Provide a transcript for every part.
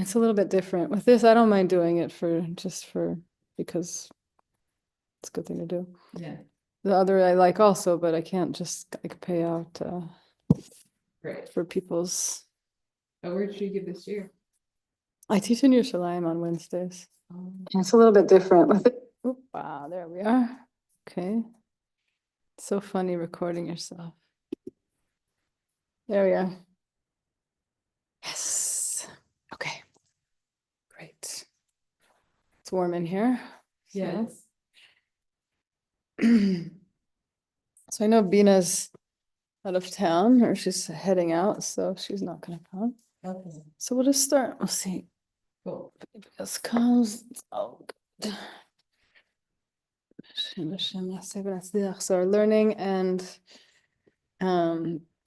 It's a little bit different. With this, I don't mind doing it because it's a good thing to do. Yeah. The other I like also, but I can't just like pay out Right. for people's. Oh, where did you give this year? I teach in Yerushalayim on Wednesdays. It's a little bit different with it. Oop, wow, there we are. Okay. It's so funny recording yourself. There we are. Yes. Okay. Great. It's warm in here. Yes. So I know Bina's out of town, or she's heading out, so she's not gonna come. Okay. So we'll just start. We'll see. Cool. If this comes. Oh, good. So our learning and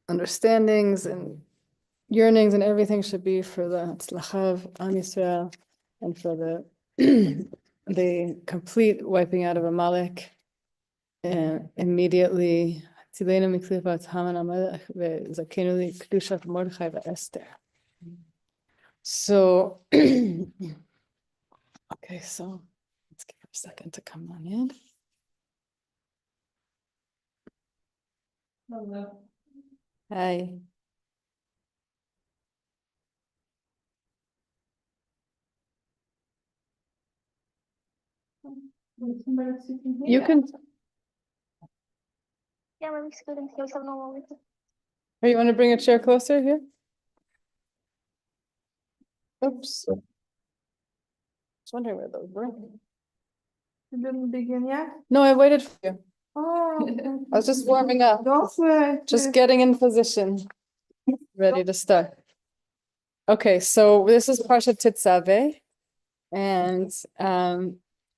understandings and yearnings and everything should be for the tzlacha of Am Yisrael and for the the complete wiping out of Amalek and immediately. So okay, so let's give her a second to come on in. Hello. Hi. You can. Yeah, maybe students here have no moment. Or you want to bring a chair closer here? Oops. I was wondering where those were. You didn't begin yet? No, I waited for you. Oh. I was just warming up, just getting in position, ready to start. Okay, so this is Parsha Tetzaveh, and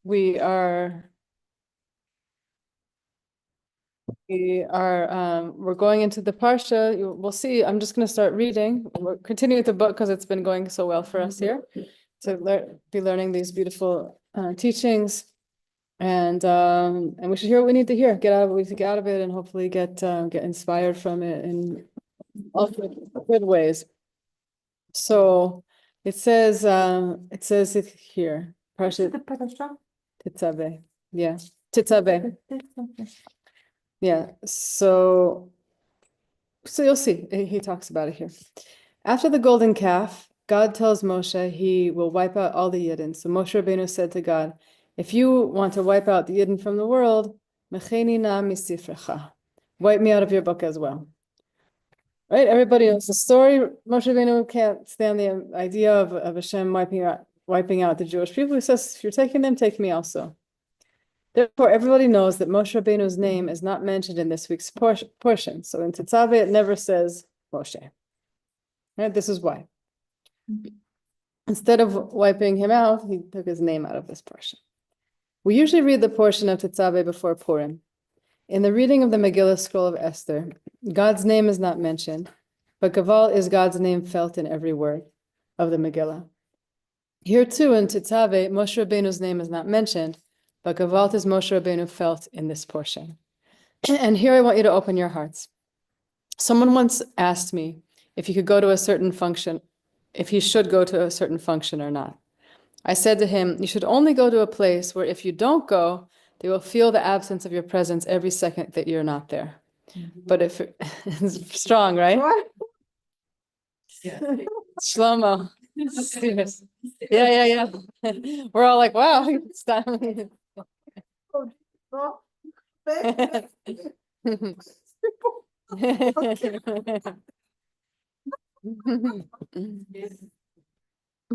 we're going into the Parsha. We'll see. I'm just going to start reading. We'll continue with the book because it's been going so well for us here to be learning these beautiful teachings. And we should hear what we need to hear, get out of what we need to get out of it, and hopefully get inspired from it in all good ways. So it says it here, Parsha Tetzaveh. Yeah, Tetzaveh. Yeah. So you'll see. He talks about it here. After the golden calf, God tells Moshe he will wipe out all the Yidden. So Moshe Rabbeinu said to God, if you want to wipe out the Yidden from the world, mecheni na misifrecha, wipe me out of your book as well. Right? Everybody knows the story. Moshe Rabbeinu can't stand the idea of Hashem wiping out the Jewish people. He says, if you're taking them, take me also. Therefore, everybody knows that Moshe Rabbeinu's name is not mentioned in this week's portion. So in Tetzaveh, it never says Moshe. Right? This is why. Instead of wiping him out, he took his name out of this portion. We usually read the portion of Tetzaveh before Purim. In the reading of the Megillah scroll of Esther, God's name is not mentioned, but Gaval is God's name felt in every word of the Megillah. Here too, in Tetzaveh, Moshe Rabbeinu's name is not mentioned, but Gaval is Moshe Rabbeinu felt in this portion. And here I want you to open your hearts. Someone once asked me if he could go to a certain function, if he should go to a certain function or not. I said to him, you should only go to a place where if you don't go, they will feel the absence of your presence every second that you're not there. But if it's strong, right? Yeah. Shlomo. Serious. Yeah. We're all like, wow. It's time.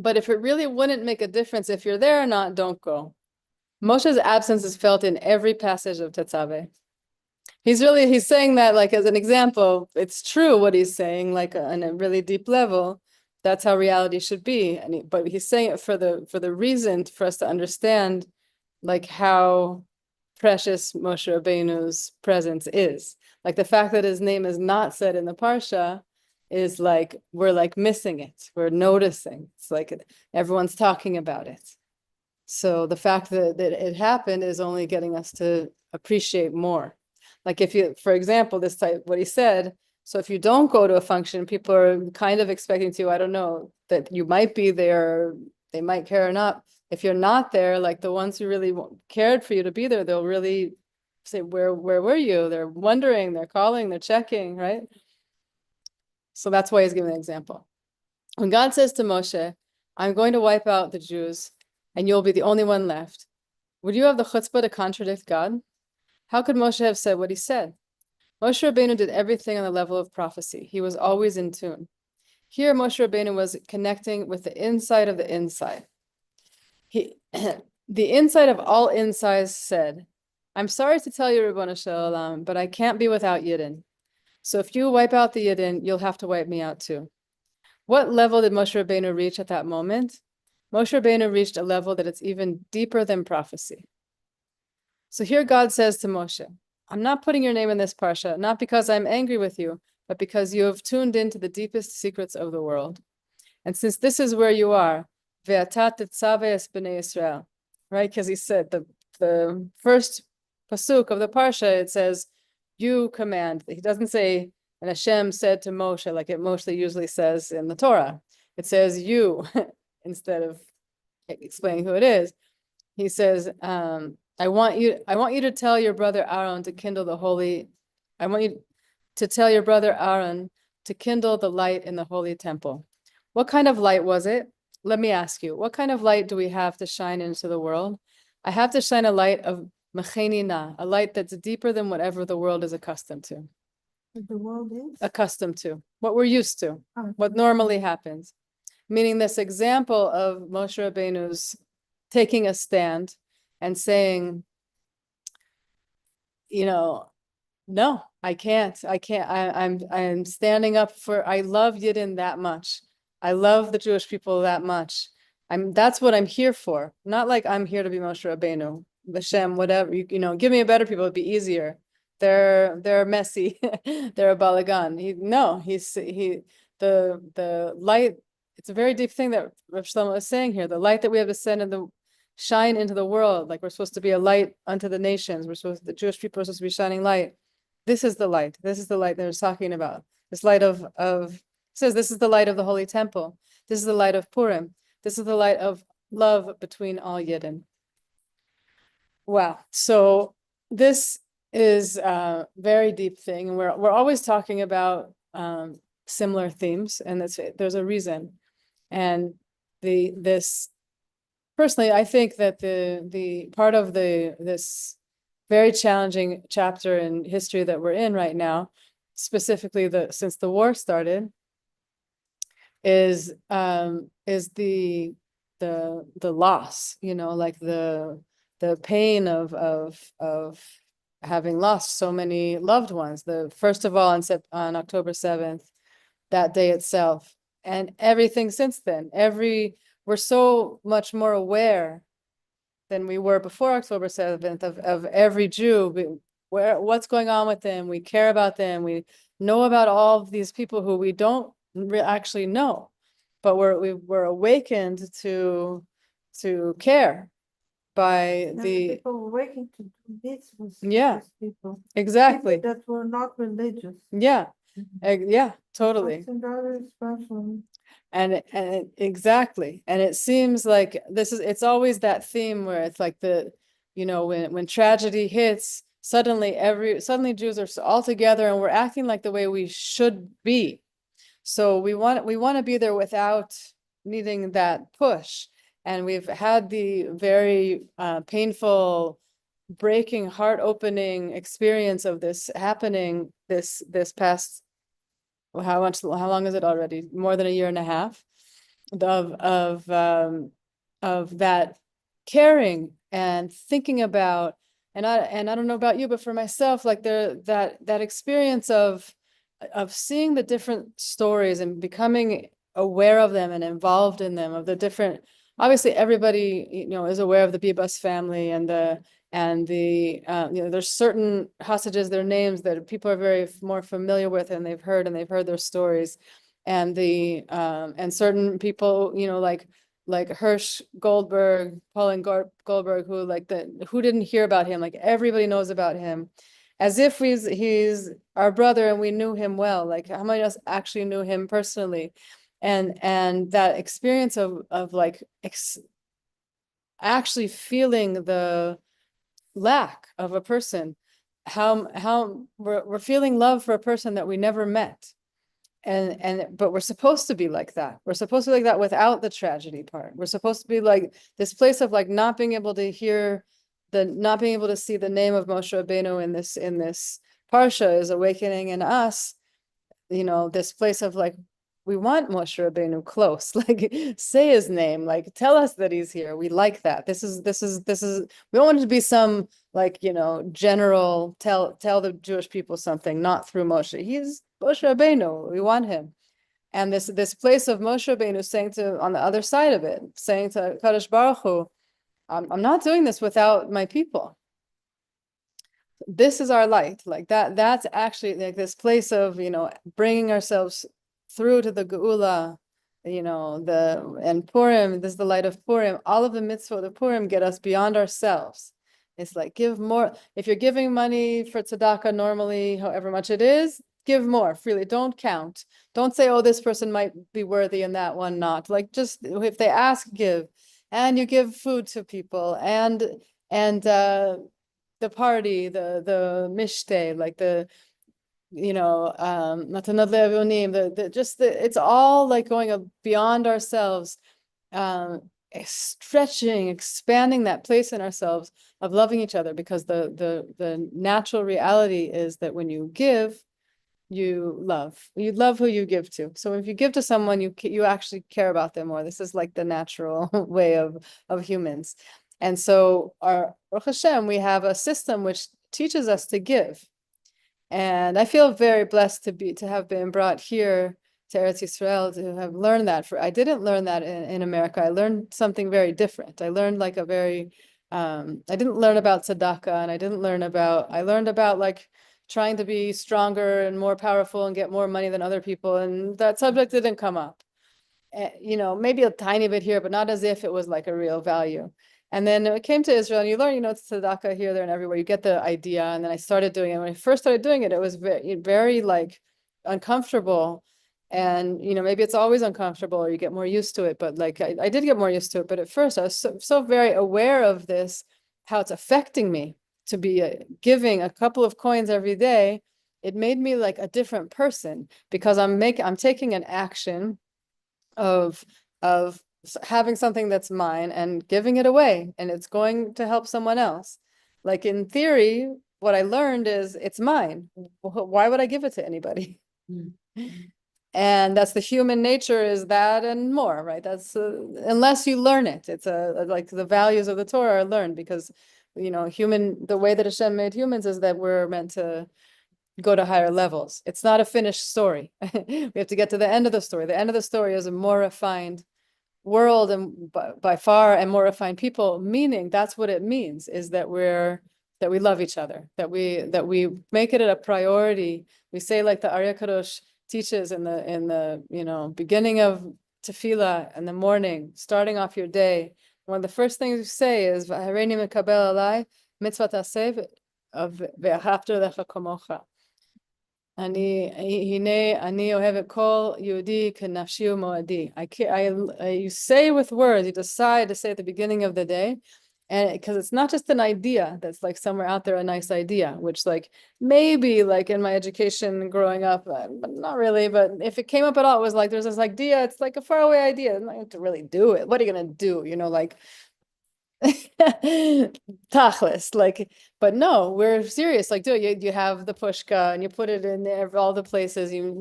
But if it really wouldn't make a difference if you're there or not, don't go. Moshe's absence is felt in every passage of Tetzaveh. He's saying that like as an example, it's true what he's saying, like on a really deep level. That's how reality should be. But he's saying it for the reason for us to understand like how precious Moshe Rabbeinu's presence is. Like the fact that his name is not said in the Parsha is like, we're like missing it. We're noticing. It's like everyone's talking about it. So the fact that it happened is only getting us to appreciate more. Like if you, for example, this type, what he said, So if you don't go to a function, people are kind of expecting to, I don't know, that you might be there, they might care or not. If you're not there, like the ones who really cared for you to be there, they'll really say, where were you? They're wondering, they're calling, they're checking, right? So that's why he's giving an example. When God says to Moshe, I'm going to wipe out the Jews and you'll be the only one left, would you have the chutzpah to contradict God? How could Moshe have said what he said? Moshe Rabbeinu did everything on the level of prophecy. He was always in tune. Here, Moshe Rabbeinu was connecting with the inside of the inside. The inside of all insides said, I'm sorry to tell you, Ribbon Shalom, but I can't be without Yidden. So if you wipe out the Yidden, you'll have to wipe me out too. What level did Moshe Rabbeinu reach at that moment? Moshe Rabbeinu reached a level that it's even deeper than prophecy. So here God says to Moshe, I'm not putting your name in this parsha, not because I'm angry with you, but because you have tuned into the deepest secrets of the world. And since this is where you are, ve'atat tetzaves b'nei Yisrael, right? Because he said the first pasuk of the parsha, it says, you command. He doesn't say, and Hashem said to Moshe, like it mostly usually says in the Torah. It says you, instead of explaining who it is. He says, I want you to tell your brother Aaron to kindle the holy, I want you to tell your brother Aaron to kindle the light in the holy temple. What kind of light was it? Let me ask you, what kind of light do we have to shine into the world? I have to shine a light of mechenina, a light that's deeper than whatever the world is accustomed to. The world is. Accustomed to, what we're used to, Oh. what normally happens. Meaning this example of Moshe Rabbeinu's taking a stand and saying, you know, no, I can't. I'm standing up for, I love Yidden that much. I love the Jewish people that much. That's what I'm here for. Not like I'm here to be Moshe Rabbeinu, Hashem, whatever, you know, give me a better people, it'd be easier. They're messy. They're a balagan. The light, it's a very deep thing that Rav Shlomo is saying here. The light that we have to send in the shine into the world, like we're supposed to be a light unto the nations. The Jewish people are supposed to be shining light. This is the light. This is the light that he's talking about. This light says this is the light of the holy temple. This is the light of Purim. This is the light of love between all Yidden. Wow. So this is a very deep thing. And we're always talking about similar themes, and there's a reason. And personally, I think that the part of this very challenging chapter in history that we're in right now, specifically since the war started, is the loss, you know, like the pain of having lost so many loved ones. First of all on October 7th, that day itself, and everything since then. We're so much more aware than we were before October 7th of every Jew, what's going on with them. We care about them. We know about all of these people who we don't actually know, but we're awakened to care by People were waking to do this with Yeah. these people. exactly. People that were not religious. Yeah, yeah, totally. Something rather special. And exactly. And it seems like it's always that theme where it's like when tragedy hits, suddenly Jews are all together and we're acting like the way we should be. So we want to be there without needing that push. And we've had the very painful, breaking, heart-opening experience of this happening this past, how long is it already? More than a year and a half of that caring and thinking about, and I don't know about you, but for myself, like that experience of seeing the different stories and becoming aware of them and involved in them, of the different, obviously everybody, is aware of the Bibas family and there's certain hostages, their names that people are very more familiar with, and they've heard their stories, and and certain people, like Hirsch Goldberg, Pauline Goldberg, who didn't hear about him, like everybody knows about him. as if he's our brother and we knew him well. Like how many of us actually knew him personally? And that experience of like actually feeling the lack of a person, how we're feeling love for a person that we never met. But we're supposed to be like that. We're supposed to be like that without the tragedy part. We're supposed to be like this place of like not being able to hear not being able to see the name of Moshe Rabbeinu in this parsha is awakening in us, this place of like, we want Moshe Rabbeinu close, like say his name, like tell us that he's here. We like that. This is, we don't want it to be some like, general tell the Jewish people something, not through Moshe. He's Moshe Rabbeinu. We want him. And this place of Moshe Rabbeinu saying on the other side of it, saying to Kadosh Baruch Hu, I'm not doing this without my people. This is our light. Like that's actually like this place of, bringing ourselves through to the Geula, and Purim, this is the light of Purim. All of the mitzvot of Purim get us beyond ourselves. It's like, give more. If you're giving money for tzedakah normally, however much it is, give more freely. Don't count. Don't say, oh, this person might be worthy and that one not. Like, just if they ask, give. And you give food to people and the party, the mishte, like matanot le'avonim, it's all like going beyond ourselves, stretching, expanding that place in ourselves of loving each other, because the natural reality is that when you give, you love who you give to. So if you give to someone, you actually care about them more. This is like the natural way of humans. And so our Baruch Hashem, we have a system which teaches us to give. And I feel very blessed to have been brought here to Eretz Yisrael, to have learned that. I didn't learn that in America. I learned something very different. I learned like I didn't learn about tzedakah, and I learned about like trying to be stronger and more powerful and get more money than other people. And that subject didn't come up. Maybe a tiny bit here, but not as if it was like a real value. And then it came to Israel, and you learn, it's tzedakah here, there, and everywhere. You get the idea. And then I started doing it. When I first started doing it, it was very, very like uncomfortable. And, maybe it's always uncomfortable or you get more used to it. But like, I did get more used to it. But at first I was so very aware of this, how it's affecting me to be giving a couple of coins every day. It made me like a different person, because I'm taking an action of having something that's mine and giving it away, and it's going to help someone else. Like in theory, what I learned is it's mine. Why would I give it to anybody? And that's the human nature, is that and more, right? That's unless you learn it. It's like the values of the Torah are learned, because the way that Hashem made humans is that we're meant to go to higher levels. It's not a finished story. We have to get to the end of the story. The end of the story is a more refined world, and by far, and more refined people, meaning that's what it means, is that we love each other, that we make it a priority. We say, like the Arya Kadosh teaches in the beginning of tefillah in the morning, starting off your day, one of the first things you say is "V'hareini mekabel alai mitzvat aseh ve'ahavta lecha kamocha." Ani ohevet kol Yehudi kenafshi u'moadi. You say with words, you decide to say at the beginning of the day, and because it's not just an idea that's like somewhere out there, a nice idea, which like maybe like in my education growing up, but not really. But if it came up at all, it was like there's this idea. It's like a faraway idea. I'm not going to really do it. What are you gonna do? Like tachlis, like, but no, we're serious. Like, you have the pushka and you put it in there, all the places. You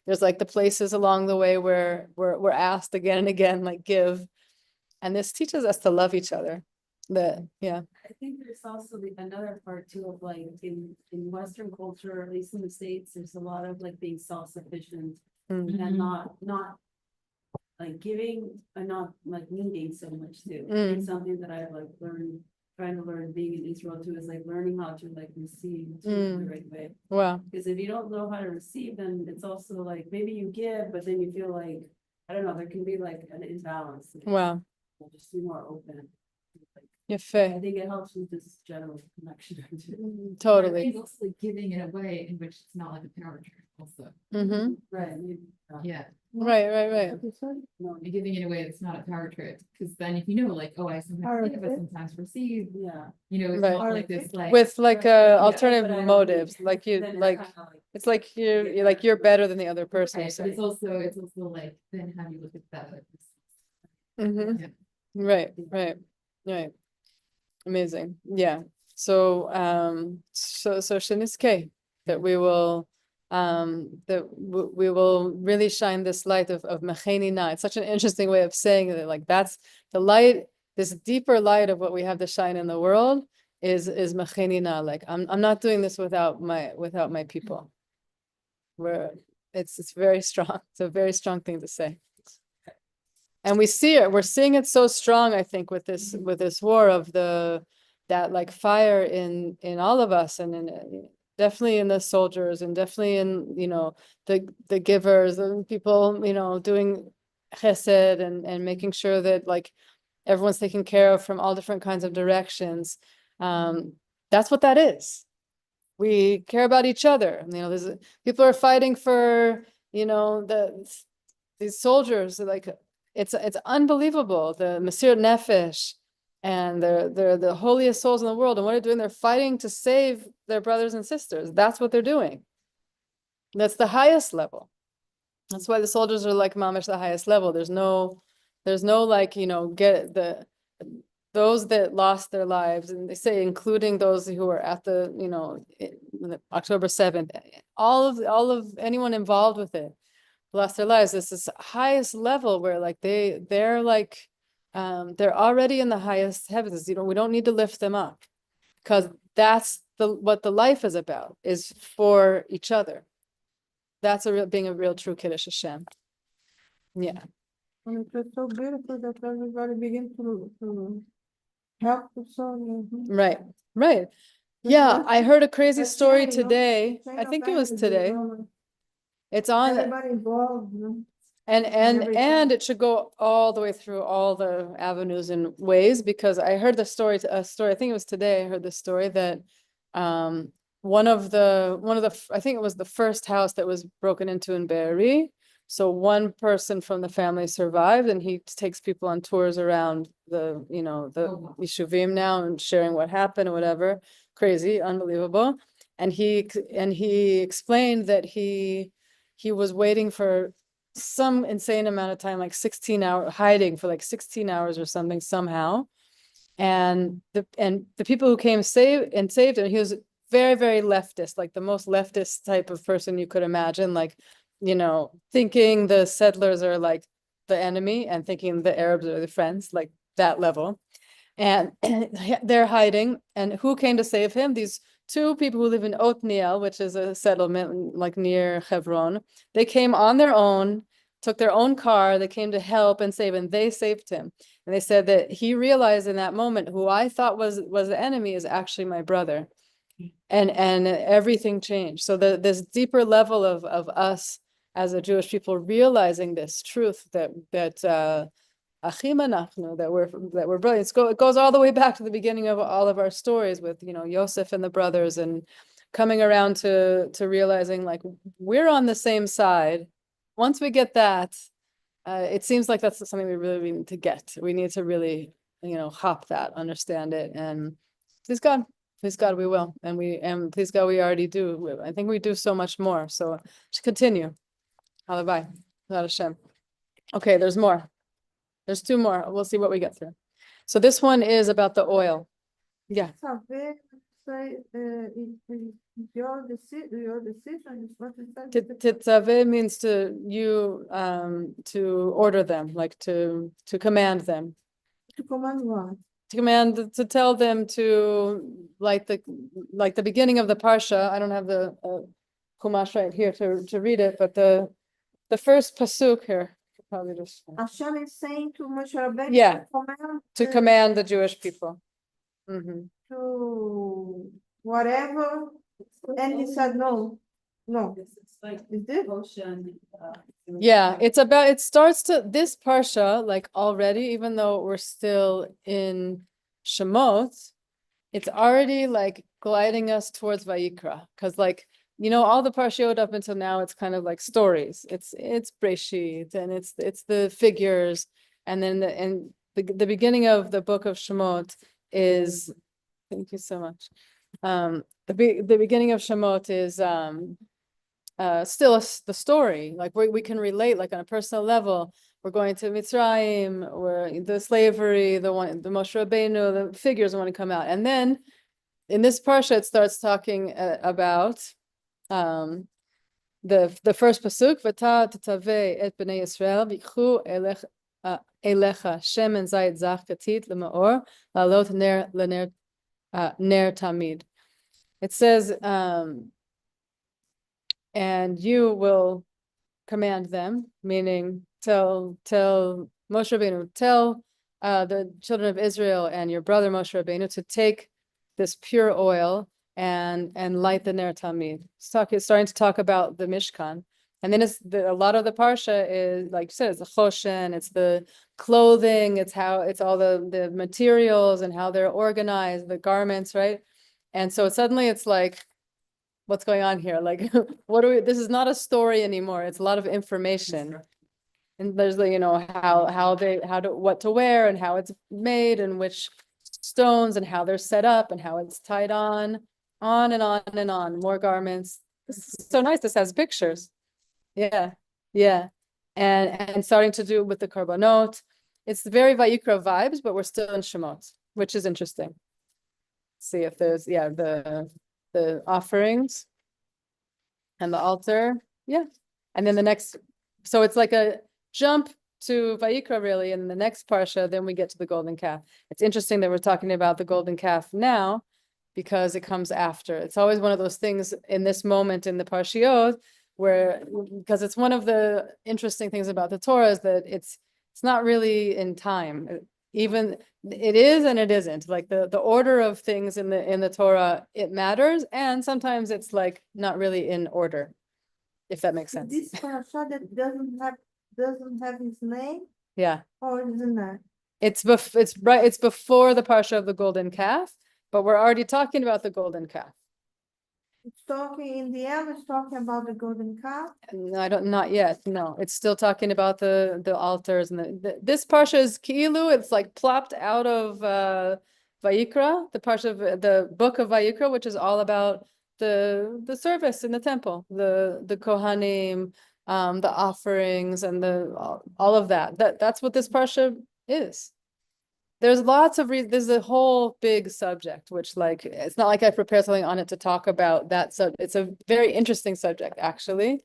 there's like the places along the way where we're asked again and again, like, give, and this teaches us to love each other. I think there's also another part too of like in Western culture, at least in the States, there's a lot of like being self-sufficient and not like giving and not like needing so much too. It's something that I've like trying to learn being in Israel too, is like learning how to like receive too, the right way. Wow. Because if you don't know how to receive, then it's also like maybe you give, but then you feel like, I don't know, there can be like an imbalance. Wow. Just be more open. I Yefeh, think it helps with this general connection. totally. It's also like giving in a way in which it's not like a power trip also. Mm-hmm. Right. maybe, Yeah. Right. No, And giving in a way that's not a power trip, because then if you know, like, oh, I sometimes give, but Okay. sometimes receive, yeah. you know, it's Right. not like this, like. With like Right, alternative but I don't motives, think- like you then it's like kinda like- it's like you're like you're better than the other person. Right, but it's also like, then how do you look at that? Like, Mm-hmm. Yeah. Right. Amazing. Yeah. So Shiniske, that we will we will really shine this light of Mechenina. It's such an interesting way of saying it. Like that's the light, this deeper light of what we have to shine in the world is Mechenina. Like I'm not doing this without my people. Where it's very strong. It's a very strong thing to say. And we see it, we're seeing it so strong, I think, with this war of that like fire in all of us and definitely in the soldiers and definitely in, the givers and people, doing chesed and making sure that like everyone's taken care of from all different kinds of directions. That's what that is. We care about each other. There's people are fighting for, these soldiers, like it's unbelievable. The Mesir Nefesh and they're the holiest souls in the world. And what they're doing, they're fighting to save their brothers and sisters. That's what they're doing. That's the highest level. That's why the soldiers are like mamish the highest level. There's no like, get those that lost their lives, and they say including those who were at the, October 7th, all of anyone involved with it lost their lives. This is highest level where like they're like they're already in the highest heavens. We don't need to lift them up, because that's what the life is about, is for each other. That's being a real true Kiddush Hashem. Yeah. And it was so beautiful that everybody began to help the soul. Right. Yeah, that's- I heard a crazy that's story sharing, today. chain I of think it was family, today. It's on. Everybody involved, And everything. it should go all the way through all the avenues and ways, because I heard a story, I think it was today, I heard the story that one of the I think it was the first house that was broken into in Be'eri. So one person from the family survived, and he takes people on tours around the wow. Yishuvim now and sharing what happened or whatever. Crazy, unbelievable. And he explained that he was waiting for some insane amount of time, like 16 hours, hiding for like 16 hours or something somehow. And the people who came saved him, he was very, very leftist, like the most leftist type of person you could imagine, like, thinking the settlers are like the enemy and thinking the Arabs are the friends, like that level. And they're hiding. And who came to save him? These two people who live in Othniel, which is a settlement like near Hebron. They came on their own, took their own car. They came to help and save, and they saved him. And they said that he realized in that moment, who I thought was the enemy is actually my brother. And everything changed. So this deeper level of us as a Jewish people realizing this truth that Achim anachnu, that we're brothers. It goes all the way back to the beginning of all of our stories with Yosef and the brothers, and coming around to realizing like we're on the same side. Once we get that, it seems like that's something we really need to get. We need to really hop that, understand it, and please God, we will, and please God, we already do. I think we do so much more. So just continue. Halabai, Hashem. Okay, there's more. There's two more. We'll see what we get through. So this one is about the oil. Yeah. Saber, say, it's your decision is what it says. Titzaveh means to order them, like to command them. To command what? To command, to tell them to, like the beginning of the parsha. I don't have the Chumash right here to read it, but the first pasuk here. Probably just Hashem is saying to Moshe Rabbeinu Yeah. to to command the Jewish people. Mhm. to whatever, and he said no. It's like Is this? devotion. Yeah, it starts to this parsha like already, even though we're still in Shemot, it's already like gliding us towards Vayikra, because like, all the parshiot up until now, it's kind of like stories. It's Breshit, and it's the figures, and then the beginning of the book of Shemot is, thank you so much. The beginning of Shemot is still the story. Like we can relate, like on a personal level. We're going to Mitzrayim, where the slavery, the Moshe Rabbeinu, the figures want to come out, and then in this parsha it starts talking about the first pasuk, V'ta tetaveh et bnei Yisrael v'yichu elecha shemen zayit zach katit l'maor la'alot ner tamid. It says, and you will command them, meaning tell Moshe Rabbeinu, tell the children of Israel and your brother Moshe Rabbeinu to take this pure oil and light the ner tamid. It's starting to talk about the Mishkan, and then a lot of the parsha is, like you said, it's the choshen, it's the clothing, it's all the materials and how they're organized, the garments, right? And so suddenly it's like, what's going on here? Like, this is not a story anymore. It's a lot of information. And there's what to wear and how it's made and which stones and how they're set up and how it's tied on and on and on. More garments. It's so nice. This has pictures. Yeah. Yeah. And starting to do with the Korbanot. It's very Vayikra vibes, but we're still in Shemot, which is interesting. See if there's, the offerings and the altar. Yeah. And then the next, so it's like a jump to Vayikra really, and the next parsha, then we get to the golden calf. It's interesting that we're talking about the golden calf now, because it comes after. It's always one of those things in this moment in the parshiot because it's one of the interesting things about the Torah is that it's not really in time. Even it is and it isn't. Like the order of things in the Torah, it matters, and sometimes it's like not really in order, if that makes sense. This parasha that doesn't have his name, Yeah, or is in there? it's before the parsha of the golden calf, but we're already talking about the golden calf. It's talking in the end, it's talking about the golden calf. No, not yet. No, it's still talking about the altars and this parsha is ki'ilu. It's like plopped out of Vayikra, the parsha of the book of Vayikra, which is all about the service in the temple, the Kohanim, the offerings, and all of that. That's what this parsha is. There's lots of there's a whole big subject, which like, it's not like I prepared something on it to talk about that. So it's a very interesting subject actually,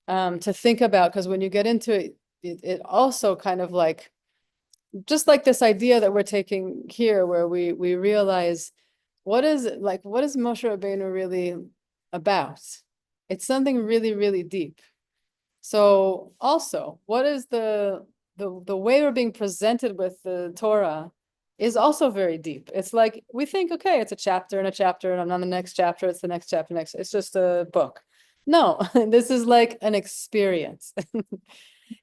to think about, because when you get into it, it also kind of like, just like this idea that we're taking here, where we realize what is Moshe Rabbeinu really about? It's something really, really deep. So also, what is the way we're being presented with the Torah is also very deep. It's like, we think, okay, it's a chapter and a chapter, and on the next chapter, it's the next chapter, it's just a book. No, this is like an experience.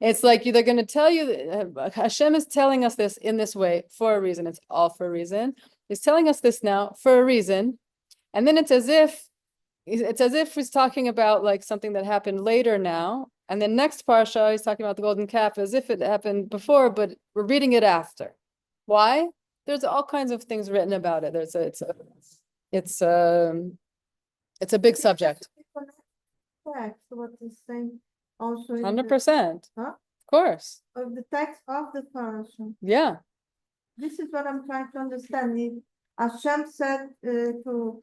It's like they're going to tell you, Hashem is telling us this in this way for a reason. It's all for a reason. He's telling us this now for a reason. And then it's as if he's talking about like something that happened later now. And then next parsha, he's talking about the golden calf as if it happened before, but we're reading it after. Why? There's all kinds of things written about it. It's a big subject. Text, what is saying also in 100%. Huh? Of course. of the text of the parasha. Yeah. This is what I'm trying to understand. Hashem said to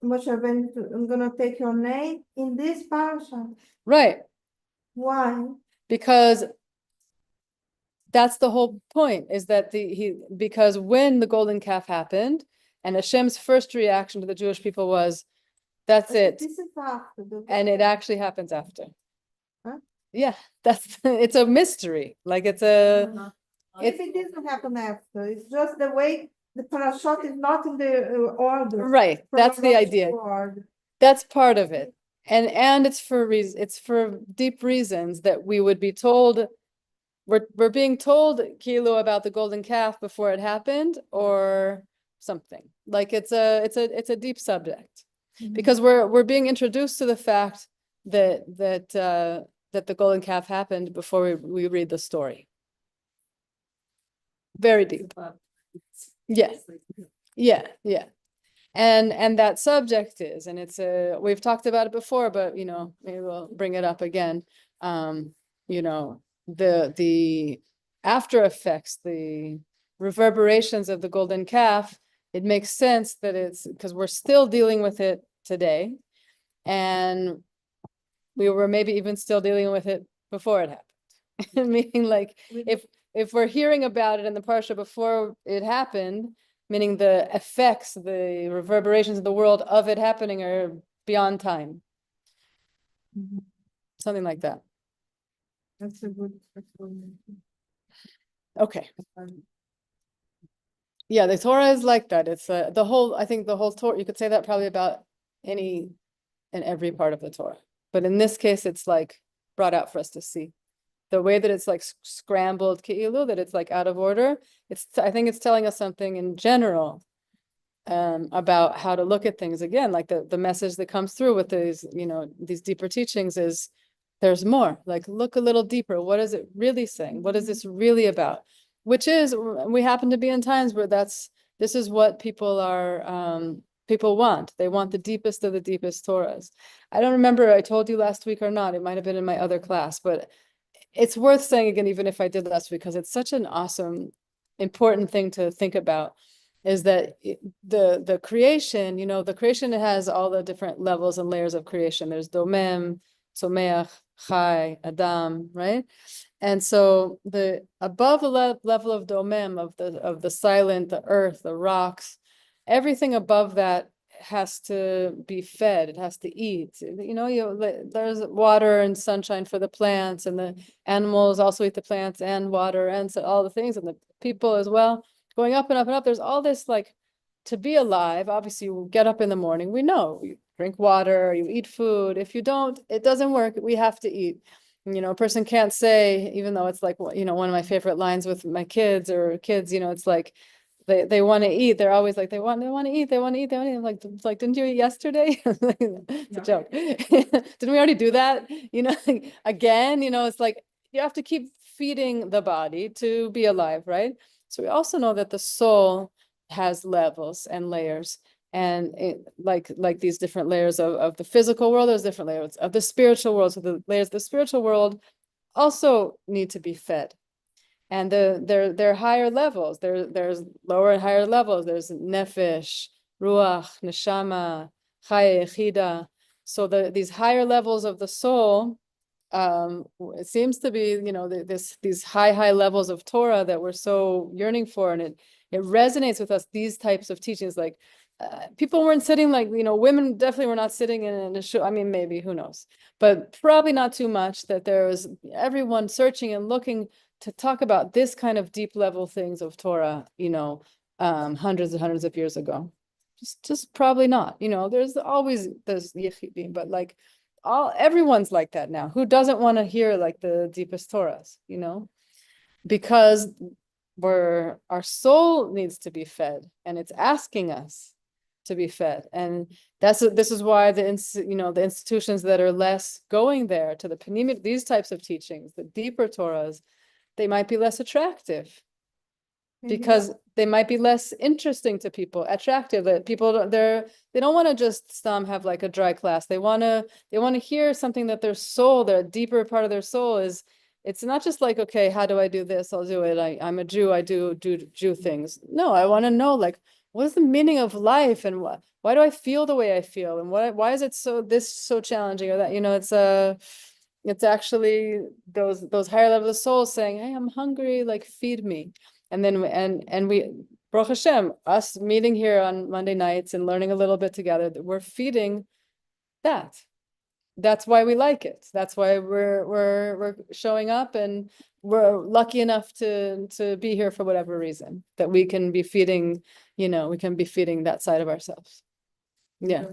Moshe Rabbeinu, I'm gonna take your name in this parasha. Right. Why? Because that's the whole point, is that because when the golden calf happened, and Hashem's first reaction to the Jewish people was, that's it. This is after the. And it actually happens after. Huh? Yeah, it's a mystery. Like it's a, If it didn't happen after, it's just the way the parashot is not in the order. right. That's the idea. Order. That's part of it. And it's for deep reasons that we would be told, we're being told Kilo about the golden calf before it happened, or something. Like it's a deep subject. Because we're being introduced to the fact that the golden calf happened before we read the story. Very deep. Yeah. Yeah. And that subject is, and it's we've talked about it before, but maybe we'll bring it up again. The after effects, the reverberations of the golden calf, it makes sense that it's because we're still dealing with it today. And we were maybe even still dealing with it before it happened. Meaning like if we're hearing about it in the parsha before it happened, meaning the effects, the reverberations of the world of it happening are beyond time. Something like that. That's a good explanation. Okay. Yeah, the Torah is like that. It's I think the whole Torah, you could say that probably about any and every part of the Torah. But in this case, it's like brought out for us to see. The way that it's like scrambled, Ke'ilu, that it's like out of order. I think it's telling us something in general about how to look at things. Again, like the message that comes through with these deeper teachings is there's more. Like look a little deeper. What is it really saying? What is this really about? Which is, we happen to be in times where this is what people want. They want the deepest of the deepest Torahs. I don't remember I told you last week or not. It might have been in my other class, but it's worth saying again, even if I did last week, because it's such an awesome, important thing to think about, is that the creation, the creation has all the different levels and layers of creation. There's Domem, Tzomeach, Chai, Adam, right? And so the above the level of Domem, of the silent, the earth, the rocks, everything above that has to be fed. It has to eat. There's water and sunshine for the plants, and the animals also eat the plants and water and so all the things, and the people as well. Going up and up and up. There's all this, like, to be alive. Obviously, you get up in the morning. We know you drink water, you eat food. If you don't, it doesn't work. We have to eat. A person can't say, even though it's like, one of my favorite lines with my kids, it's like, they want to eat. They're always like, they want to eat. It's like, didn't you eat yesterday? It's a joke. Didn't we already do that? Again, it's like, you have to keep feeding the body to be alive, right? So we also know that the soul has levels and layers, and like these different layers of the physical world, there's different layers of the spiritual world. So the layers of the spiritual world also need to be fed. And there are higher levels. There's lower and higher levels. There's nefesh, ruach, neshama, chaya, yechida. So these higher levels of the soul, it seems to be, these high levels of Torah that we're so yearning for, and it resonates with us. These types of teachings, like people weren't sitting like, women definitely were not sitting in a show. I mean, maybe, who knows, but probably not too much. That there was everyone searching and looking to talk about this kind of deep level things of Torah, hundreds and hundreds of years ago. Just probably not. There's always those yechidim, but like everyone's like that now. Who doesn't want to hear like the deepest Torahs, because our soul needs to be fed, and it's asking us to be fed. And this is why the institutions that are less going there to the panimim, these types of teachings, the deeper Torahs, they might be less attractive, because they might be less interesting to people, attractive. That people they don't want to just have like a dry class. They want to hear something that their soul, their deeper part of their soul is. It's not just like, okay, how do I do this? I'll do it. I'm a Jew. I do Jew things. No, I want to know, like, what is the meaning of life, and why do I feel the way I feel, and why is it so challenging, or that it's actually those higher levels of souls saying, hey, I'm hungry, like feed me. And then and we, Baruch Hashem, us meeting here on Monday nights and learning a little bit together, that we're feeding that. That's why we like it. That's why we're showing up, and we're lucky enough to be here for whatever reason, that we can be feeding, that side of ourselves. Yeah.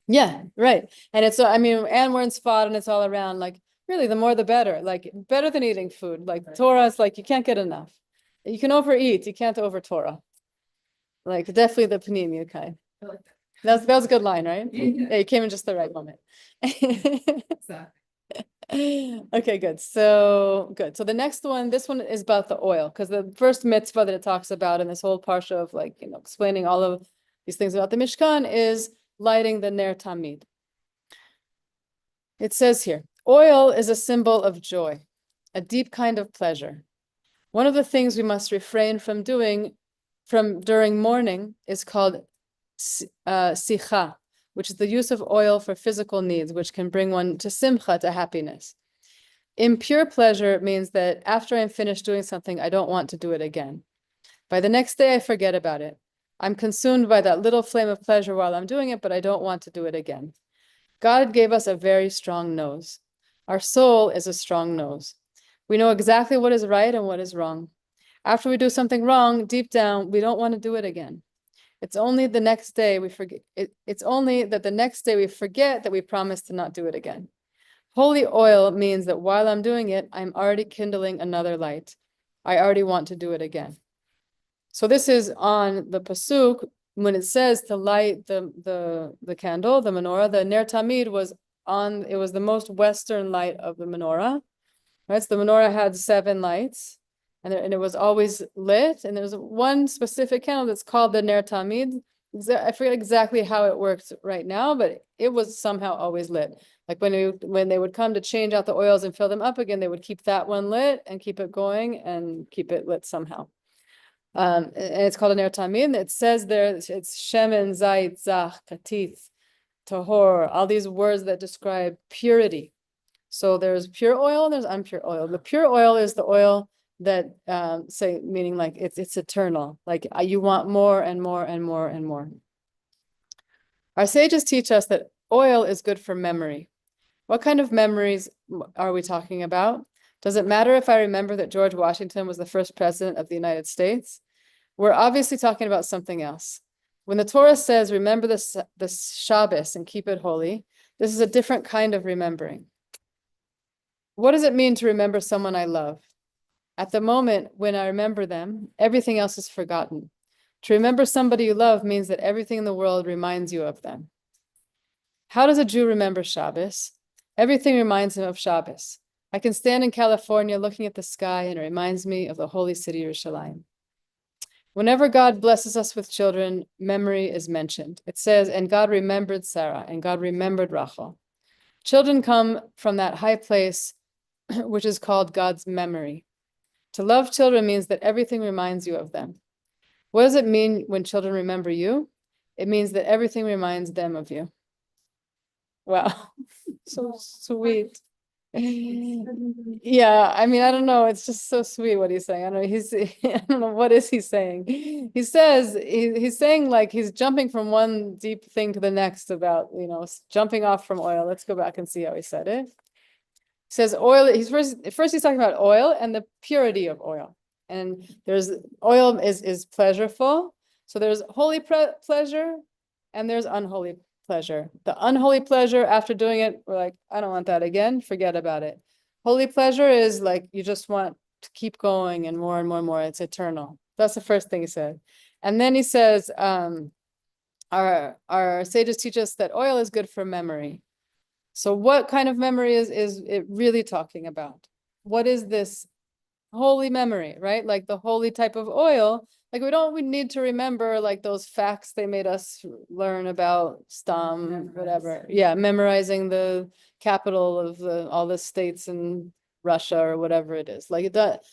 Yeah, right. And it's, and we're in spot, and it's all around, like, really, the more the better, like better than eating food. Like Torah is like, you can't get enough. You can overeat, you can't over Torah. Like definitely the panini kind. I like that. That was a good line, right? Yeah. Yeah, you came in just the right moment. Exactly. Okay, good. So good. So the next one, this one is about the oil, because the first mitzvah that it talks about in this whole parsha of like, explaining all of these things about the Mishkan is lighting the Ner Tamid. It says here, oil is a symbol of joy, a deep kind of pleasure. One of the things we must refrain from doing during mourning is called sicha, which is the use of oil for physical needs, which can bring one to simcha, to happiness. Impure pleasure means that after I'm finished doing something, I don't want to do it again. By the next day, I forget about it. I'm consumed by that little flame of pleasure while I'm doing it, but I don't want to do it again. God gave us a very strong nose. Our soul is a strong nose. We know exactly what is right and what is wrong. After we do something wrong, deep down, we don't want to do it again. It's only the next day we forget. It's only that the next day we forget that we promised to not do it again. Holy oil means that while I'm doing it, I'm already kindling another light. I already want to do it again. So this is on the pasuk when it says to light the candle, the menorah. The Ner Tamid was on. It was the most western light of the menorah. Right, so the menorah had 7 lights, and it was always lit. And there's one specific candle that's called the Ner Tamid. I forget exactly how it works right now, but it was somehow always lit. Like when they would come to change out the oils and fill them up again, they would keep that one lit and keep it going and keep it lit somehow. And it's called a Ner Tamid. It says there it's shemen, zait, zach, katith, tahor, all these words that describe purity. So there's pure oil and there's impure oil. The pure oil is the oil that meaning like it's eternal. Like you want more and more and more and more. Our sages teach us that oil is good for memory. What kind of memories are we talking about? Does it matter if I remember that George Washington was the first president of the United States? We're obviously talking about something else. When the Torah says, remember the Shabbos and keep it holy, this is a different kind of remembering. What does it mean to remember someone I love? At the moment when I remember them, everything else is forgotten. To remember somebody you love means that everything in the world reminds you of them. How does a Jew remember Shabbos? Everything reminds him of Shabbos. I can stand in California looking at the sky and it reminds me of the holy city Yerushalayim. Whenever God blesses us with children, memory is mentioned. It says, and God remembered Sarah, and God remembered Rachel. Children come from that high place, which is called God's memory. To love children means that everything reminds you of them. What does it mean when children remember you? It means that everything reminds them of you. Wow, so sweet. Yeah, I mean, I don't know. It's just so sweet what he's saying. I don't know. I don't know, what is he saying? He says, he's saying like he's jumping from one deep thing to the next about, jumping off from oil. Let's go back and see how he said it. He says oil, he's talking about oil and the purity of oil. And there's oil is pleasureful. So there's holy pleasure and there's unholy pleasure. The unholy pleasure, after doing it, we're like, I don't want that again, forget about it. Holy pleasure is like you just want to keep going and more and more and more. It's eternal. That's the first thing he said. And then he says, our sages teach us that oil is good for memory. So what kind of memory is it really talking about? What is this holy memory, right? Like the holy type of oil. Like we need to remember like those facts they made us learn about Stam, whatever. Yeah, memorizing the capital of all the states in Russia or whatever it is. Like that,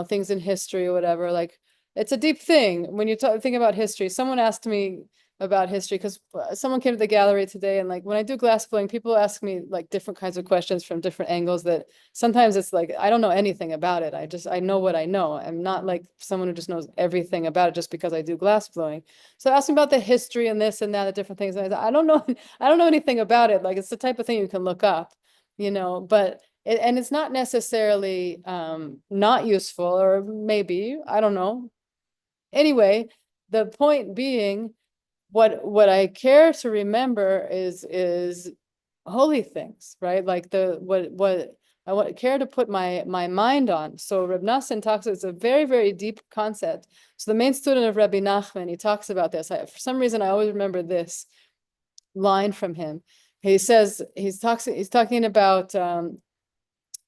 things in history or whatever. Like it's a deep thing when you think about history. Someone asked me about history because someone came to the gallery today, and like when I do glass blowing, people ask me like different kinds of questions from different angles that sometimes it's like I don't know anything about it. I know what I know. I'm not like someone who just knows everything about it just because I do glass blowing. So ask me about the history and this and that, the different things. And I don't know, I don't know anything about it. Like it's the type of thing you can look up, but and it's not necessarily not useful, or maybe, I don't know. Anyway, the point being, what I care to remember is holy things, right? Like care to put my mind on. So Reb Nassim talks, it's a very, very deep concept. So the main student of Rabbi Nachman, he talks about this. For some reason, I always remember this line from him. He says, he's talking about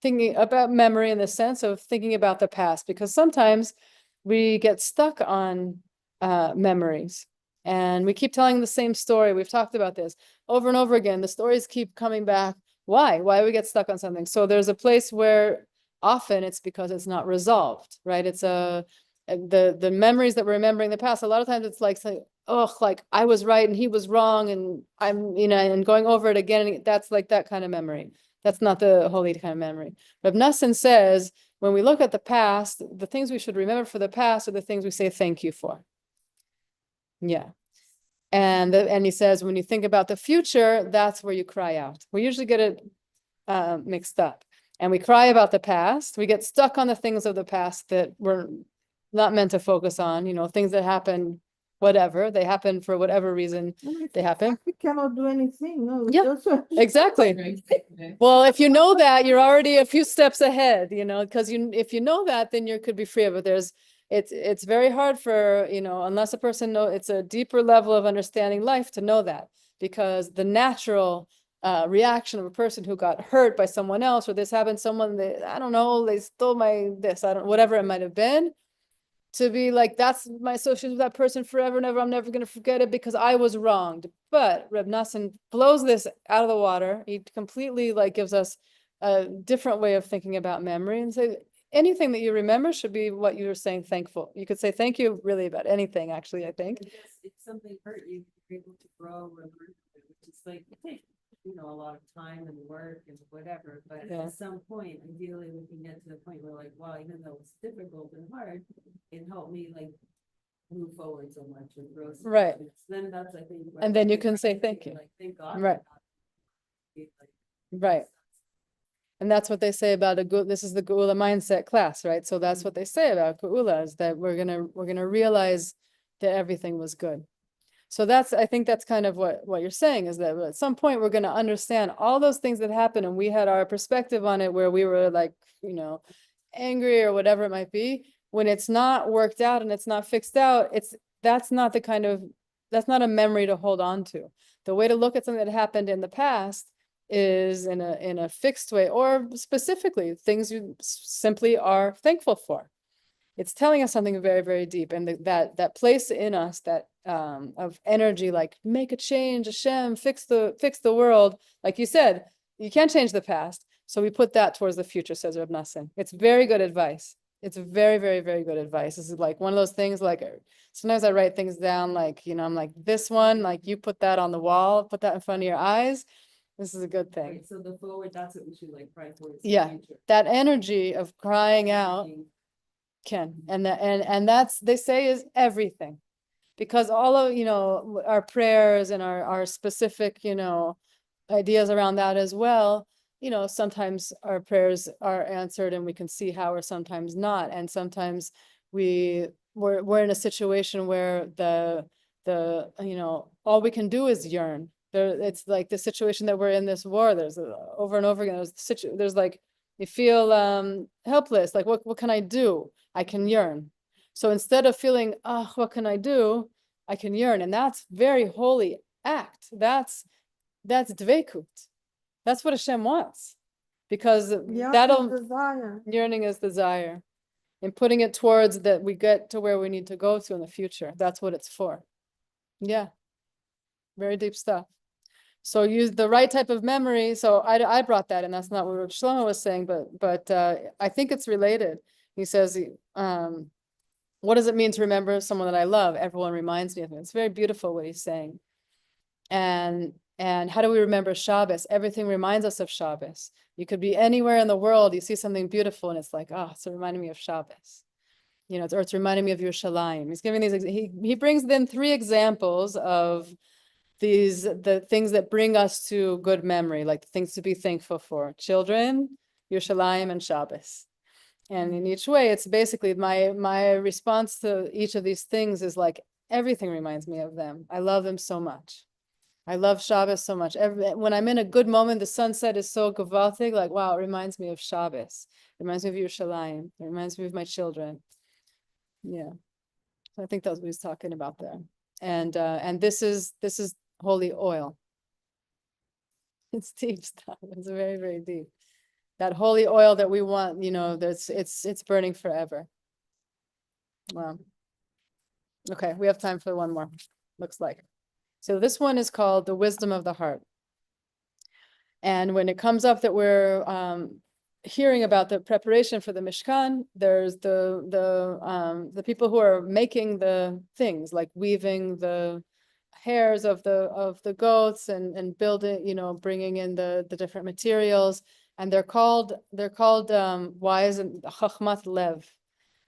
thinking about memory in the sense of thinking about the past, because sometimes we get stuck on memories and we keep telling the same story. We've talked about this over and over again. The stories keep coming back. Why do we get stuck on something? So there's a place where often it's because it's not resolved, right? It's the memories that we're remembering the past. A lot of times it's like saying, oh, like I was right and he was wrong, and I'm, and going over it again. And that's like that kind of memory. That's not the holy kind of memory. Reb Nassim says, when we look at the past, the things we should remember for the past are the things we say thank you for. Yeah. And he says, when you think about the future, that's where you cry out. We usually get it mixed up. And we cry about the past. We get stuck on the things of the past that we're not meant to focus on, things that happen, whatever. They happen for whatever reason they happen. We cannot do anything, no? Yeah. Also- Exactly. Well, if you know that, you're already a few steps ahead, because if you know that, then you could be free of it. It's very hard for, unless a person it's a deeper level of understanding life to know that, because the natural reaction of a person who got hurt by someone else, or this happened, I don't know, they stole whatever it might have been, to be like, that's my association with that person forever and ever. I'm never going to forget it because I was wronged. But Reb Nassim blows this out of the water. He completely gives us a different way of thinking about memory, and say anything that you remember should be what you were saying thankful. You could say thank you really about anything, actually, I think. If something hurt you, you're able to grow or learn, which is like, a lot of time and work and whatever, but Yeah. at some point, ideally, we can get to the point where wow, even though it's difficult and hard, it helped me move forward so much and grow. So Right. much. Then that's, I think. And then you can say thank you. Thank God. Right. Right. And that's what they say about this is the Geula mindset class, right? So that's what they say about Geula, is that we're gonna realize that everything was good. So I think that's kind of what you're saying, is that at some point we're gonna understand all those things that happened, and we had our perspective on it where we were angry or whatever it might be. When it's not worked out and it's not fixed out, that's not a memory to hold on to. The way to look at something that happened in the past is in a fixed way, or specifically things you simply are thankful for. It's telling us something very, very deep, and that place in us that of energy, like make a change, Hashem, fix the world. Like you said, you can't change the past, so we put that towards the future, says Reb Nassim. It's very good advice. It's very, very, very good advice. This is one of those things, sometimes I write things down, I'm like, this one, you put that on the wall, put that in front of your eyes. This is a good thing. Right, so the forward, that's what we should cry towards. Yeah, that energy of crying out and that's, they say, is everything, because all of our prayers and our specific ideas around that as well, sometimes our prayers are answered and we can see how, or sometimes not, and sometimes we're in a situation where the all we can do is yearn. It's like the situation that we're in, this war, there's over and over again, there's you feel helpless, what can I do? I can yearn. So instead of feeling, oh, what can I do? I can yearn. And that's very holy act. That's dveikut. That's what Hashem wants, because yearning is desire, and putting it towards that we get to where we need to go to in the future. That's what it's for. Yeah. Very deep stuff. So use the right type of memory. So I brought that, and that's not what Rav Shlomo was saying, but I think it's related. He says, what does it mean to remember someone that I love? Everyone reminds me of him. It's very beautiful what he's saying. And how do we remember Shabbos? Everything reminds us of Shabbos. You could be anywhere in the world, you see something beautiful, and it's like, oh, it's reminding me of Shabbos. Or it's reminding me of Yerushalayim. He's giving these, he brings then 3 examples of the things that bring us to good memory, like things to be thankful for: children, Yerushalayim, and Shabbos. And in each way, it's basically my response to each of these things is everything reminds me of them. I love them so much. I love Shabbos so much. When I'm in a good moment, the sunset is so gewaltig, like, wow, it reminds me of Shabbos. It reminds me of Yerushalayim. It reminds me of my children. Yeah. I think that's what he's talking about there. And this is holy oil. It's deep stuff. It's very, very deep. That holy oil that we want, it's burning forever. Wow. Okay, we have time for one more, looks like. So this one is called the wisdom of the heart. And when it comes up that we're hearing about the preparation for the Mishkan, there's the people who are making the things, like weaving the hairs of the goats and building, bringing in the different materials, and they're called wise and chachmat lev,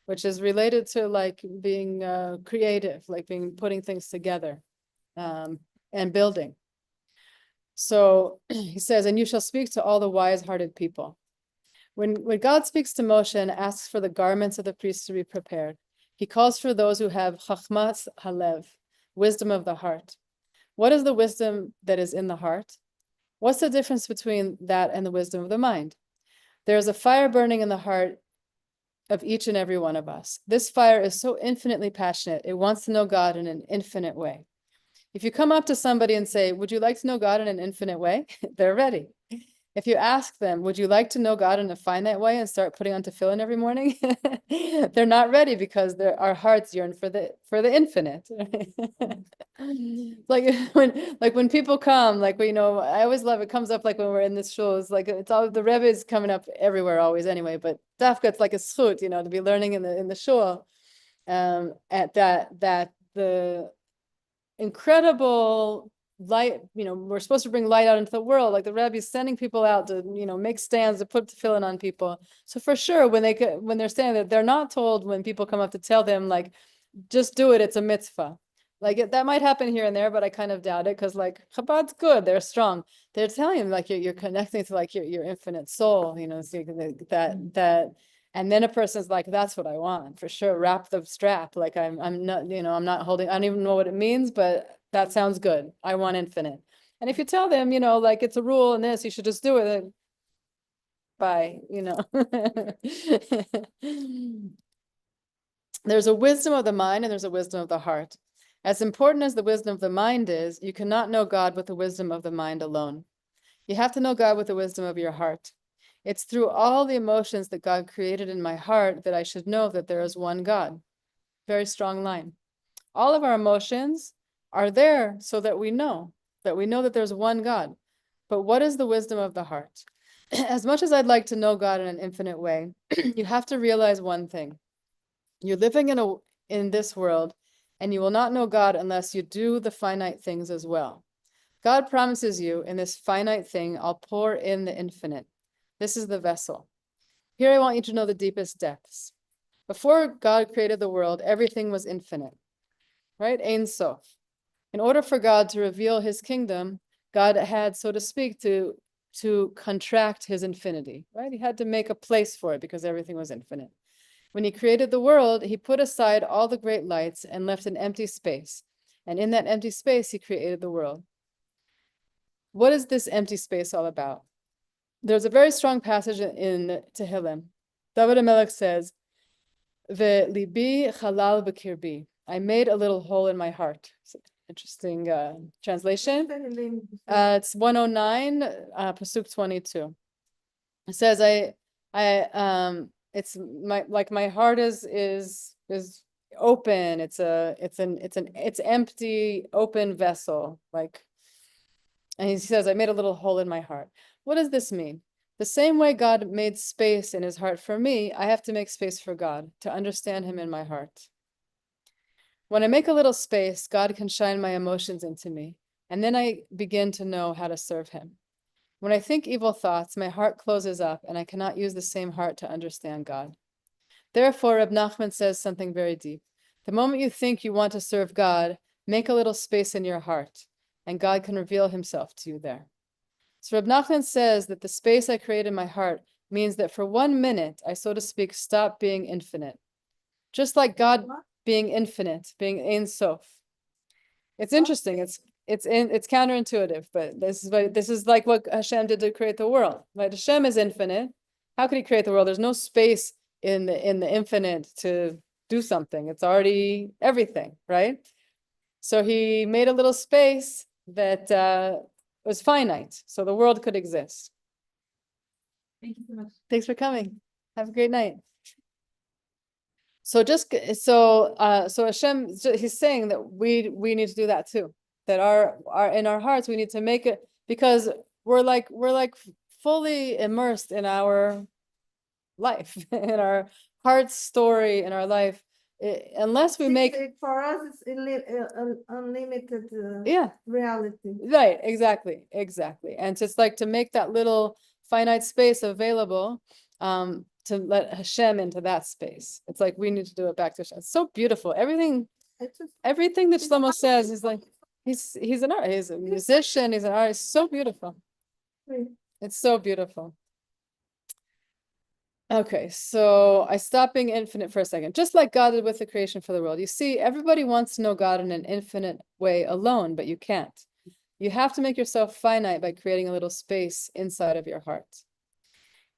which is related to like being creative, like putting things together and building. So he says, and you shall speak to all the wise-hearted people. When God speaks to Moshe and asks for the garments of the priests to be prepared, he calls for those who have chachmas halev, wisdom of the heart. What is the wisdom that is in the heart? What's the difference between that and the wisdom of the mind? There is a fire burning in the heart of each and every one of us. This fire is so infinitely passionate. It wants to know God in an infinite way. If you come up to somebody and say, would you like to know God in an infinite way? They're ready. If you ask them, would you like to know God in a finite way and start putting on tefillin every morning? They're not ready because our hearts yearn for the infinite. Like when people come, like I always love it. Comes up like when we're in this shul. It's like it's all the Rebbe is coming up everywhere always anyway. But dafka, it's like a schut, to be learning in the shul. At that the incredible light, we're supposed to bring light out into the world. Like the Rebbe is sending people out to, make stands to put tefillin on people. So for sure, when they're standing there, they're not told when people come up to tell them like, just do it. It's a mitzvah. Like that might happen here and there, but I kind of doubt it because like Chabad's good. They're strong. They're telling them like you're connecting to like your infinite soul. So that. And then a person's like, that's what I want for sure. Wrap the strap. Like I'm not, I'm not holding, I don't even know what it means, but that sounds good. I want infinite. And if you tell them, like it's a rule and this, you should just do it. Then bye, There's a wisdom of the mind and there's a wisdom of the heart. As important as the wisdom of the mind is, you cannot know God with the wisdom of the mind alone. You have to know God with the wisdom of your heart. It's through all the emotions that God created in my heart that I should know that there is one God. Very strong line. All of our emotions are there so that we know that there's one God. But what is the wisdom of the heart? As much as I'd like to know God in an infinite way, you have to realize one thing. You're living in this world, and you will not know God unless you do the finite things as well. God promises you, in this finite thing, I'll pour in the infinite. This is the vessel. Here I want you to know the deepest depths. Before God created the world, everything was infinite, right? Ein Sof. In order for God to reveal his kingdom, God had, so to speak, to contract his infinity, right? He had to make a place for it because everything was infinite. When he created the world, he put aside all the great lights and left an empty space. And in that empty space, he created the world. What is this empty space all about? There's a very strong passage in Tehillim. David HaMelech says, Ve'libi chalal b'kirbi. I made a little hole in my heart. Interesting translation. It's 109, pasuk 22. It says, it's my heart is open. It's empty, open vessel. And he says, I made a little hole in my heart. What does this mean? The same way God made space in his heart for me, I have to make space for God to understand him in my heart. When I make a little space, God can shine my emotions into me, and then I begin to know how to serve him. When I think evil thoughts, my heart closes up, and I cannot use the same heart to understand God. Therefore, Reb Nachman says something very deep. The moment you think you want to serve God, make a little space in your heart, and God can reveal himself to you there. So Reb Nachman says that the space I create in my heart means that for 1 minute, I, so to speak, stop being infinite. Just like God being infinite, being Ein Sof. It's interesting. it's counterintuitive, but this is like what Hashem did to create the world, right? Hashem is infinite. How could he create the world? There's no space in the infinite to do something. It's already everything, right? So he made a little space that was finite, so the world could exist. Thank you so much. Thanks for coming. Have a great night. So so Hashem, he's saying that we need to do that too. That our in our hearts we need to make it, because we're like fully immersed in our life, in our heart's story, in our life. Unless we make For us, it's unlimited yeah. reality. Right, exactly. And so it's like to make that little finite space available, to let Hashem into that space. It's like we need to do it back to Hashem. It's so beautiful. Everything It's just that Shlomo says is like, he's an artist, he's a musician, he's an artist. So beautiful. great. It's so beautiful. Okay, so I stop being infinite for a second. Just like God did with the creation for the world. You see, everybody wants to know God in an infinite way alone, but you can't. You have to make yourself finite by creating a little space inside of your heart.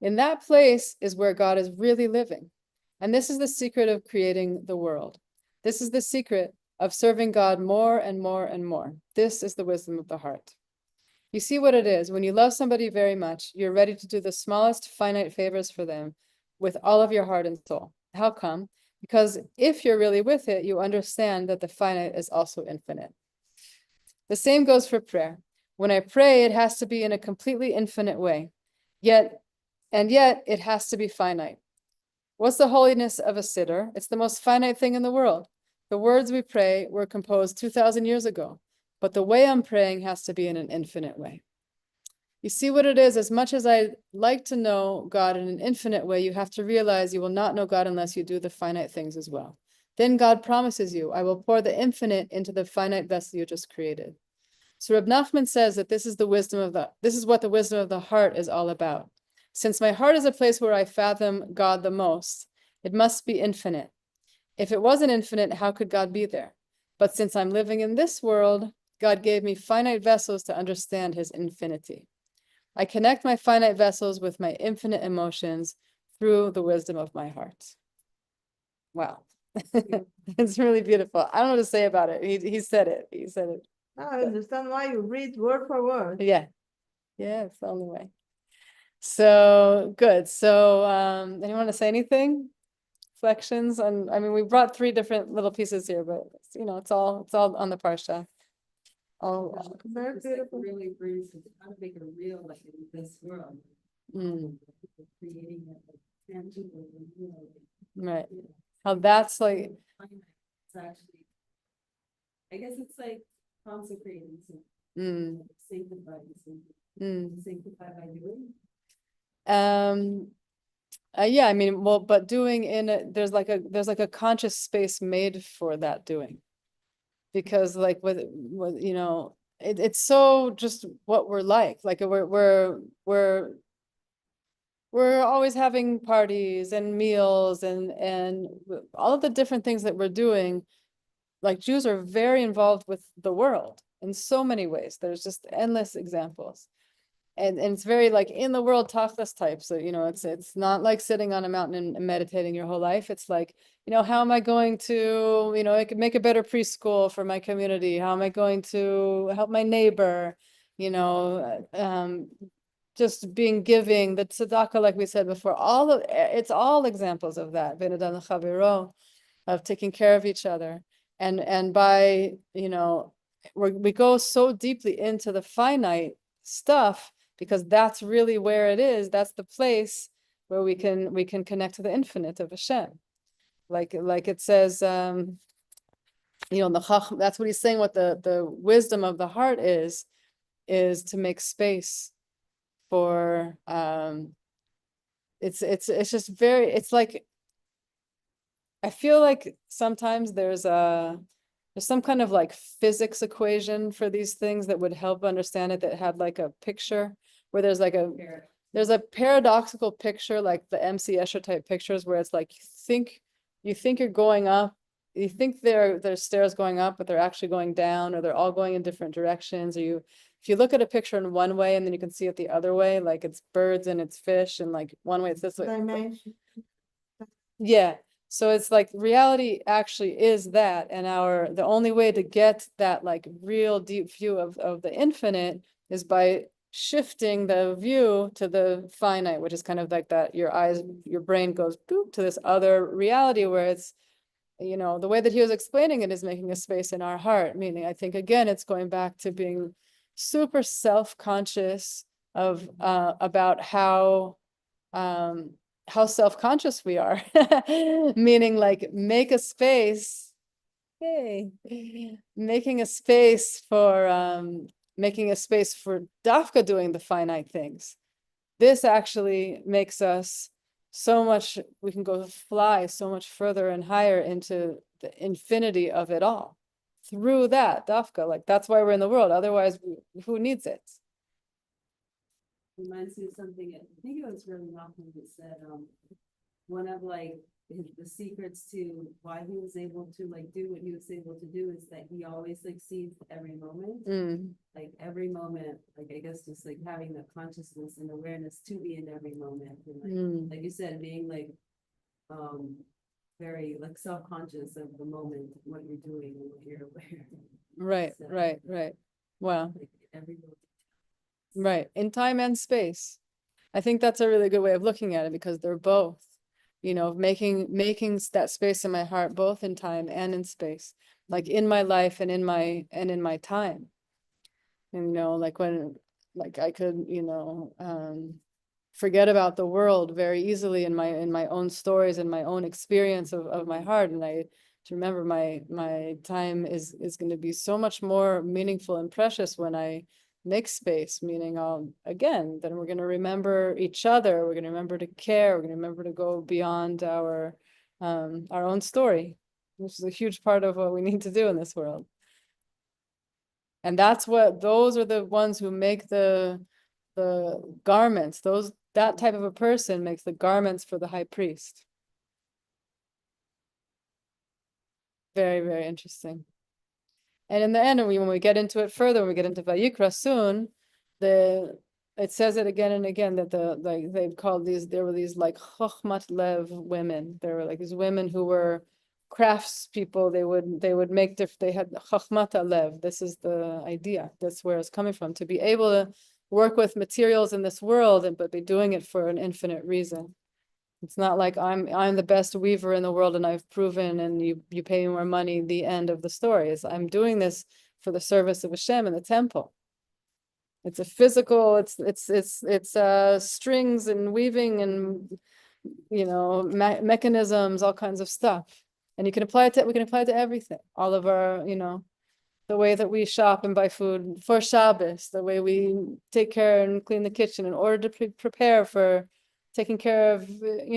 In that place is where God is really living. And this is the secret of creating the world. This is the secret of serving God more and more and more. This is the wisdom of the heart. You see what it is. When you love somebody very much, you're ready to do the smallest finite favors for them with all of your heart and soul. How come? Because if you're really with it, you understand that the finite is also infinite. The same goes for prayer. When I pray, it has to be in a completely infinite way. Yet it has to be finite. What's the holiness of a siddur? It's the most finite thing in the world. The words we pray were composed 2,000 years ago, but the way I'm praying has to be in an infinite way. You see what it is? As much as I like to know God in an infinite way, you have to realize you will not know God unless you do the finite things as well. Then God promises you, I will pour the infinite into the finite vessel you just created. So Reb Nachman says that this is what the wisdom of the heart is all about. Since my heart is a place where I fathom God the most, it must be infinite. If it wasn't infinite, how could God be there? But since I'm living in this world, God gave me finite vessels to understand his infinity. I connect my finite vessels with my infinite emotions through the wisdom of my heart. Wow. It's really beautiful. I don't know what to say about it. He said it. He said it. Now I understand why you read word for word. Yeah. It's the only way. So good. So anyone want to say anything? Reflections on, I mean, we brought 3 different little pieces here, but it's all on the parsha. Very It's like beautiful. really brings it how to make it real, like in this world. Creating it like, tangible and real. Right. You know, How that's like, It's actually, I guess it's like consecrating, sanctifying, sanctify by doing. Yeah, I mean, well, but doing there's like a conscious space made for that doing. Because like with it's so just what we're like we're always having parties and meals and all of the different things that we're doing. Like Jews are very involved with the world in so many ways. There's just endless examples. And it's very like in the world tachlis type. So, it's not like sitting on a mountain and meditating your whole life. It's like, how am I going to, I could make a better preschool for my community? How am I going to help my neighbor? Just being giving, the tzedakah, like we said before, it's all examples of that. V'nadam l'chaviro, of taking care of each other. And by, we go so deeply into the finite stuff, because that's really where it is. That's the place where we can connect to the infinite of Hashem. Like it says, the Chacham, that's what he's saying, what the wisdom of the heart is to make space for, it's just very, it's like, I feel like sometimes there's some kind of like physics equation for these things that would help understand it, that had like a picture where there's a paradoxical picture, like the MC Escher type pictures, where it's like you think you're going up you think there's stairs going up, but they're actually going down, or they're all going in different directions. Or if you look at a picture in one way and then you can see it the other way, like it's birds and it's fish, and like one way it's this way. Dimension. Yeah. So it's like reality actually is that, and the only way to get that like real deep view of the infinite is by shifting the view to the finite, which is kind of like that your brain goes boop to this other reality where it's, the way that he was explaining it is making a space in our heart, meaning I think again it's going back to being super self-conscious of about how self-conscious we are. Meaning like make a space, making a space for Dafka doing the finite things. This actually makes us we can go fly so much further and higher into the infinity of it all through that Dafka. Like that's why we're in the world. Otherwise, who needs it? Reminds me of something, I think it was really Malcolm that said, one of like the secrets to why he was able to like do what he was able to do is that he always like sees every moment, like every moment, like I guess just like having the consciousness and awareness to be in every moment. And like you said, being like, very like self-conscious of the moment, what you're doing and what you're aware. Right, So, right. Wow. like every moment. Right, in time and space. I think that's a really good way of looking at it because they're both, making that space in my heart, both in time and in space, like in my life and in my time. And like when, like I could, forget about the world very easily in my own stories and my own experience of my heart, and to remember my time is going to be so much more meaningful and precious when I make space, meaning then we're going to remember each other, we're going to remember to care, we're going to remember to go beyond our own story, which is a huge part of what we need to do in this world. And those are the ones who make the garments. That type of a person makes the garments for the high priest. Very, very interesting. And in the end, when we get into it further, when we get into Vayikra soon, it says it again and again that there were these like chokhmat lev women. There were like these women who were craftspeople. They would make they had chokhmat lev. This is the idea. That's where it's coming from. To be able to work with materials in this world, but be doing it for an infinite reason. It's not like I'm the best weaver in the world and I've proven and you pay me more money, the end of the story. Is I'm doing this for the service of Hashem in the temple. It's a physical, it's strings and weaving and mechanisms, all kinds of stuff. And we can apply it to everything. All of our, the way that we shop and buy food for Shabbos, the way we take care and clean the kitchen in order to prepare for taking care of,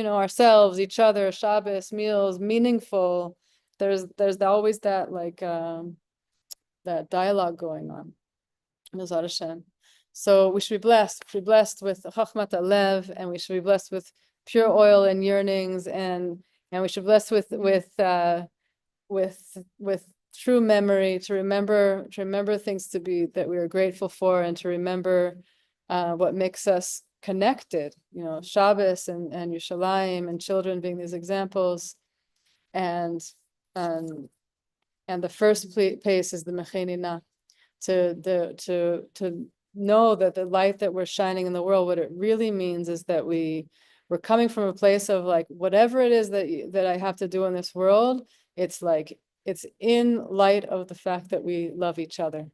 ourselves, each other, Shabbos, meals, meaningful. There's always that like, that dialogue going on. Mizar Hashem. So we should be blessed. We should be blessed with Chachmat Alev, and we should be blessed with pure oil and yearnings, and we should be blessed with true memory, to remember things that we are grateful for, and to remember what makes us connected. Shabbos and Yerushalayim and children being these examples, and the first place is the Mechenina, to know that the light that we're shining in the world, what it really means is that we're coming from a place of like, whatever it is that I have to do in this world, it's like, it's in light of the fact that we love each other,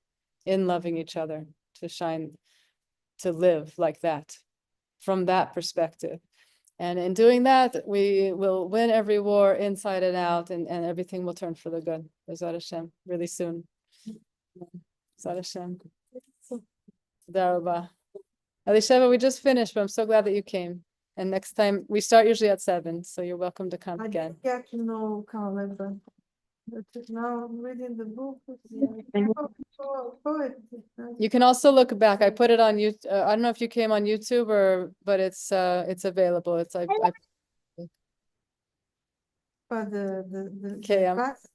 in loving each other, to shine, to live like that, from that perspective. And in doing that, we will win every war inside and out, and everything will turn for the good. B'ezrat Hashem, really soon. B'ezrat Hashem. Tודה rabah. Elisheva, we just finished, but I'm so glad that you came. And next time, we start usually at 7, so you're welcome to come I again. didn't get to know calendar. But now I'm reading the book. You can also look back. I put it on YouTube. I don't know if you came on YouTube but it's available. the Okay, class.